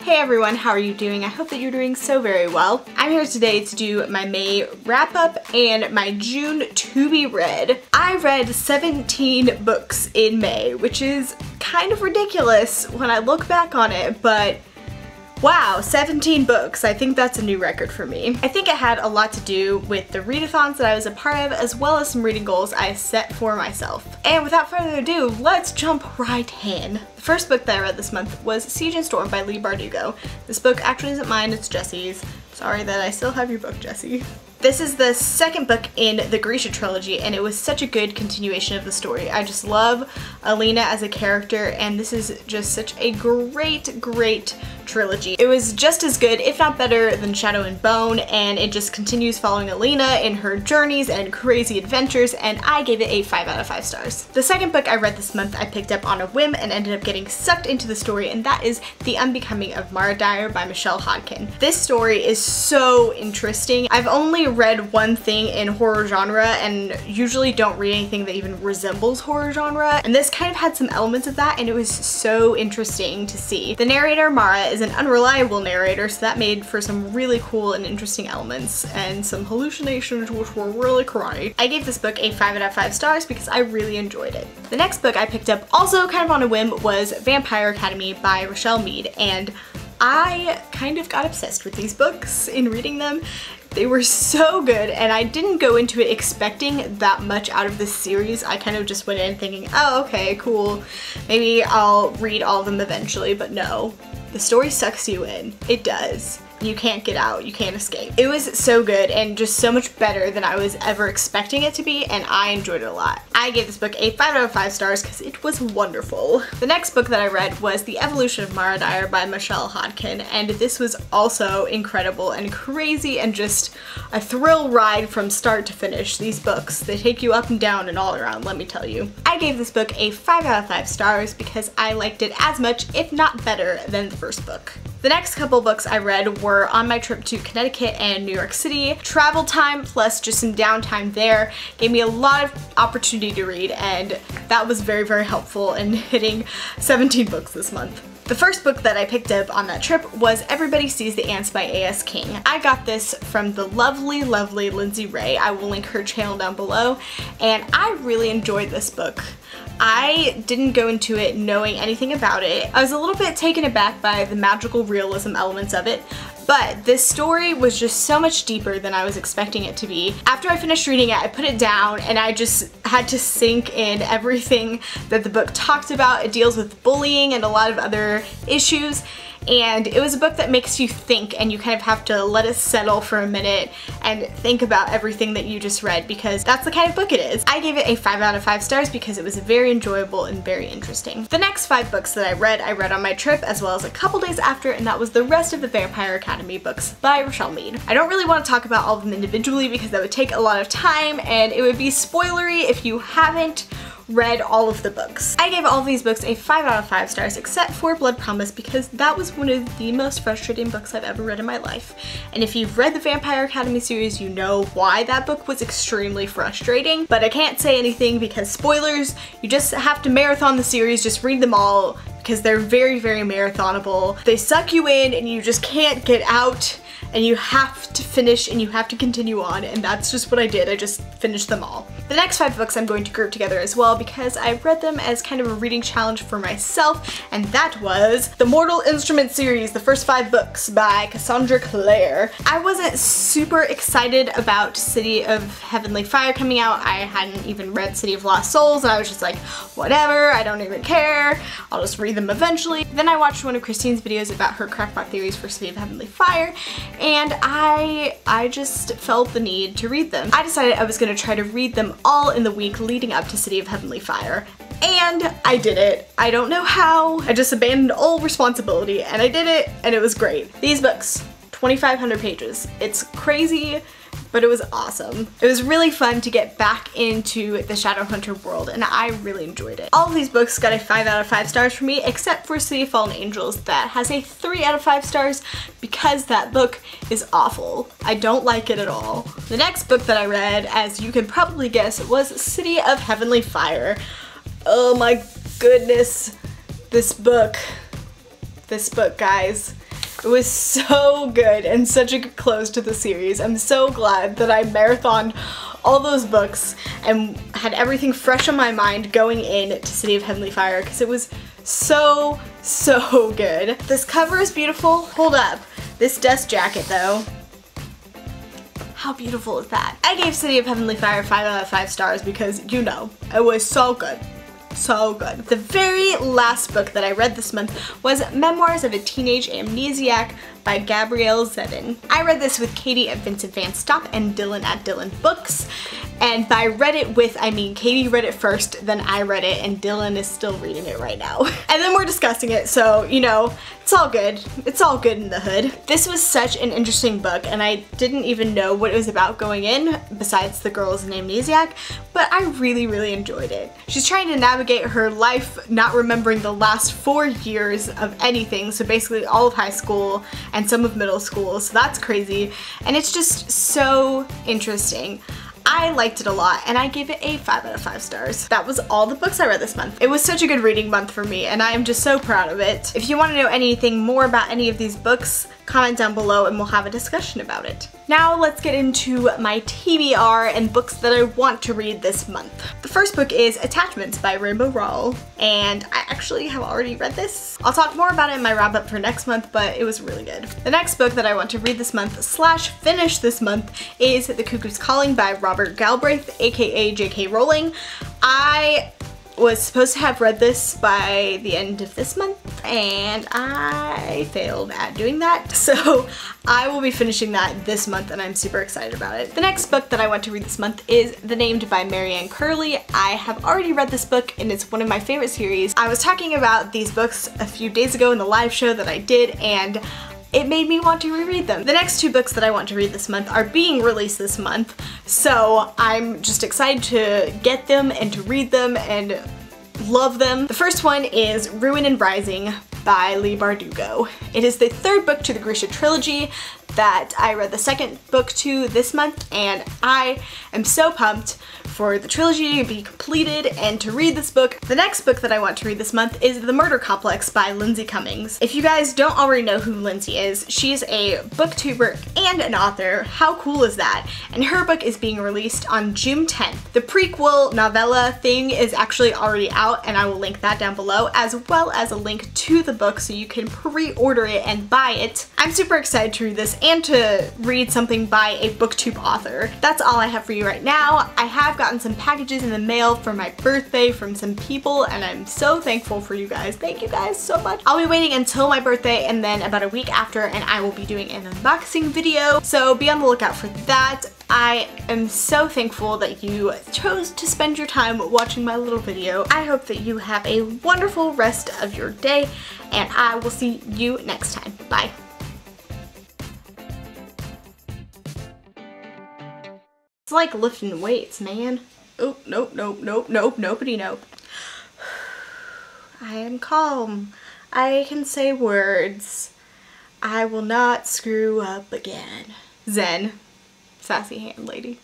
Hey everyone, how are you doing? I hope that you're doing so very well. I'm here today to do my May wrap up and my June to be read. I read 17 books in May, which is kind of ridiculous when I look back on it, but wow, 17 books. I think that's a new record for me. I think it had a lot to do with the readathons that I was a part of, as well as some reading goals I set for myself. And without further ado, let's jump right in. The first book that I read this month was Siege and Storm by Leigh Bardugo. This book actually isn't mine, it's Jesse's. Sorry that I still have your book, Jesse. This is the second book in the Grisha trilogy, and it was such a good continuation of the story. I just love Alina as a character, and this is just such a great trilogy. It was just as good, if not better, than Shadow and Bone, and it just continues following Alina in her journeys and crazy adventures, and I gave it a 5 out of 5 stars. The second book I read this month I picked up on a whim and ended up getting sucked into the story, and that is The Unbecoming of Mara Dyer by Michelle Hodkin. This story is so interesting. I've only read one thing in horror genre and usually don't read anything that even resembles horror genre, and this kind of had some elements of that, and it was so interesting to see. The narrator, Mara, is an unreliable narrator, so that made for some really cool and interesting elements and some hallucinations which were really cray. I gave this book a 5 out of 5 stars because I really enjoyed it. The next book I picked up, also kind of on a whim, was Vampire Academy by Richelle Mead, and I kind of got obsessed with these books in reading them. They were so good, and I didn't go into it expecting that much out of this series. I kind of just went in thinking, oh, okay, cool. Maybe I'll read all of them eventually, but no. The story sucks you in. It does. You can't get out, you can't escape. It was so good and just so much better than I was ever expecting it to be, and I enjoyed it a lot. I gave this book a 5 out of 5 stars because it was wonderful. The next book that I read was The Evolution of Mara Dyer by Michelle Hodkin, and this was also incredible and crazy and just a thrill ride from start to finish. These books, they take you up and down and all around, let me tell you. I gave this book a 5 out of 5 stars because I liked it as much, if not better, than the first book. The next couple books I read were on my trip to Connecticut and New York City. Travel time plus just some downtime there gave me a lot of opportunity to read, and that was very helpful in hitting 17 books this month. The first book that I picked up on that trip was Everybody Sees the Ants by A.S. King. I got this from the lovely Lindsay Ray. I will link her channel down below, and I really enjoyed this book. I didn't go into it knowing anything about it. I was a little bit taken aback by the magical realism elements of it, but this story was just so much deeper than I was expecting it to be. After I finished reading it, I put it down and I just had to sink in everything that the book talked about. It deals with bullying and a lot of other issues, and it was a book that makes you think, and you kind of have to let it settle for a minute and think about everything that you just read, because that's the kind of book it is. I gave it a 5 out of 5 stars because it was very enjoyable and very interesting. The next 5 books that I read on my trip as well as a couple days after, and that was the rest of the Vampire Academy books by Richelle Mead. I don't really want to talk about all of them individually because that would take a lot of time and it would be spoilery if you haven't read all of the books. I gave all of these books a 5 out of 5 stars except for Blood Promise because that was one of the most frustrating books I've ever read in my life. And if you've read the Vampire Academy series, you know why that book was extremely frustrating, but I can't say anything because spoilers. You just have to marathon the series, just read them all because they're very marathonable. They suck you in and you just can't get out, and you have to finish and you have to continue on, and that's just what I did. I just finished them all. The next 5 books I'm going to group together as well because I read them as kind of a reading challenge for myself, and that was the Mortal Instruments series, the first 5 books by Cassandra Clare. I wasn't super excited about City of Heavenly Fire coming out. I hadn't even read City of Lost Souls, and I was just like, whatever, I don't even care. I'll just read them eventually. Then I watched one of Christine's videos about her crackpot theories for City of Heavenly Fire, and I just felt the need to read them. I decided I was going to try to read them all in the week leading up to City of Heavenly Fire, and I did it. I don't know how. I just abandoned all responsibility and I did it, and it was great. These books, 2,500 pages. It's crazy, but it was awesome. It was really fun to get back into the Shadowhunter world, and I really enjoyed it. All of these books got a 5 out of 5 stars for me, except for City of Fallen Angels. That has a 3 out of 5 stars because that book is awful. I don't like it at all. The next book that I read, as you can probably guess, was City of Heavenly Fire. Oh my goodness, this book, guys. It was so good and such a good close to the series. I'm so glad that I marathoned all those books and had everything fresh on my mind going in to City of Heavenly Fire because it was so good. This cover is beautiful. Hold up. This dust jacket though. How beautiful is that? I gave City of Heavenly Fire 5 out of 5 stars because, you know, it was so good. So good. The very last book that I read this month was Memoirs of a Teenage Amnesiac by Gabrielle Zevin. I read this with Katie at Vincent Van Stop and Dylan at Dylan Books. And by read it with, I mean Katie read it first, then I read it, and Dylan is still reading it right now. And then we're discussing it, so, you know, it's all good. It's all good in the hood. This was such an interesting book, and I didn't even know what it was about going in, besides the girls in Amnesiac, but I really enjoyed it. She's trying to navigate her life, not remembering the last 4 years of anything, so basically all of high school and some of middle school, so that's crazy, and it's just so interesting. I liked it a lot and I gave it a 5 out of 5 stars. That was all the books I read this month. It was such a good reading month for me and I am just so proud of it. If you want to know anything more about any of these books, comment down below and we'll have a discussion about it. Now let's get into my TBR and books that I want to read this month. The first book is Attachments by Rainbow Rowell, and I actually have already read this. I'll talk more about it in my wrap up for next month, but it was really good. The next book that I want to read this month / finish this month is The Cuckoo's Calling by Robert Galbraith, aka J.K. Rowling. I was supposed to have read this by the end of this month and I failed at doing that, so I will be finishing that this month and I'm super excited about it. The next book that I want to read this month is The Named by Marianne Curley. I have already read this book and it's one of my favorite series. I was talking about these books a few days ago in the live show that I did and it made me want to reread them. The next 2 books that I want to read this month are being released this month, so I'm just excited to get them and to read them and love them. The first one is Ruin and Rising by Leigh Bardugo. It is the 3rd book to the Grisha trilogy that I read the 2nd book to this month, and I am so pumped for the trilogy to be completed and to read this book. The next book that I want to read this month is The Murder Complex by Lindsay Cummings. If you guys don't already know who Lindsay is, she's a booktuber and an author. How cool is that? And her book is being released on June 10th. The prequel novella thing is actually already out and I will link that down below, as well as a link to the book so you can pre-order it and buy it. I'm super excited to read this and to read something by a booktube author. That's all I have for you right now. I have gotten some packages in the mail for my birthday from some people and I'm so thankful for you guys. Thank you guys so much. I'll be waiting until my birthday and then about a week after and I will be doing an unboxing video, so be on the lookout for that. I am so thankful that you chose to spend your time watching my little video. I hope that you have a wonderful rest of your day and I will see you next time. Bye. It's like lifting weights, man. Oh, nope, nobody nope. I am calm. I can say words. I will not screw up again. Zen. Sassy hand lady.